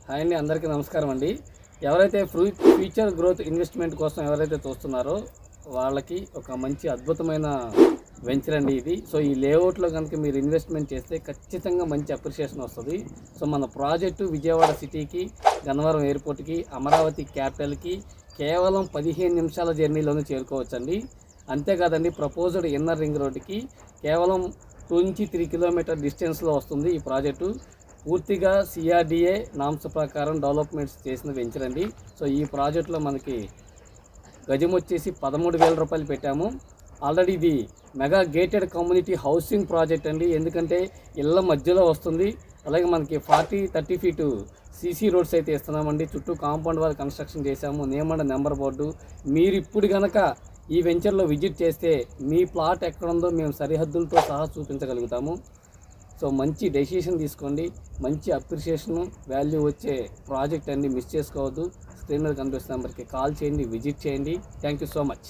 Hi అండి, అందరికీ నమస్కారం అండి. ఎవరైతే ఫ్యూచర్ గ్రోత్ ఇన్వెస్ట్మెంట్ కోసం ఎవరైతే చూస్తున్నారో వాళ్ళకి ఒక మంచి అద్భుతమైన వెంచర్ అండి ఇది. సో ఈ లేఅవుట్లో కనుక మీరు ఇన్వెస్ట్మెంట్ చేస్తే ఖచ్చితంగా మంచి అప్రిషియేషన్ వస్తుంది. సో మన ప్రాజెక్టు విజయవాడ సిటీకి, గన్నవరం ఎయిర్పోర్ట్కి, అమరావతి క్యాపిటల్కి కేవలం 15 నిమిషాల జర్నీలోనే చేరుకోవచ్చండి. అంతేకాదండి, ప్రపోజ్డ్ ఇన్నర్ రింగ్ రోడ్డుకి కేవలం 2 నుంచి 3 కిలోమీటర్ డిస్టెన్స్లో వస్తుంది ఈ ప్రాజెక్టు. పూర్తిగా సిఆర్డిఏ నామ్స్ ప్రకారం డెవలప్మెంట్స్ చేసిన వెంచర్ అండి. సో ఈ ప్రాజెక్టులో మనకి గజం వచ్చేసి 13,000 రూపాయలు పెట్టాము. ఆల్రెడీ ఇది mega gated community housing project అండి. ఎందుకంటే ఇళ్ళ మధ్యలో వస్తుంది. అలాగే మనకి 40-30 ఫీటు సీసీ రోడ్స్ అయితే ఇస్తున్నామండి. చుట్టూ కాంపౌండ్ వాల్ కన్స్ట్రక్షన్ చేశాము. Name and number board. మీరు ఇప్పుడు కనుక ఈ వెంచర్లో విజిట్ చేస్తే మీ ప్లాట్ ఎక్కడుందో మేము సరిహద్దులతో సహా చూపించగలుగుతాము. సో మంచి డెసిషన్ తీసుకోండి. మంచి అప్రిషియేషన్ వాల్యూ వచ్చే ప్రాజెక్ట్ అండి. మిస్ చేసుకోవద్దు. స్క్రీన్ మీద కనిపిస్తున్న నెంబర్కి కాల్ చేయండి, విజిట్ చేయండి. Thank you so much.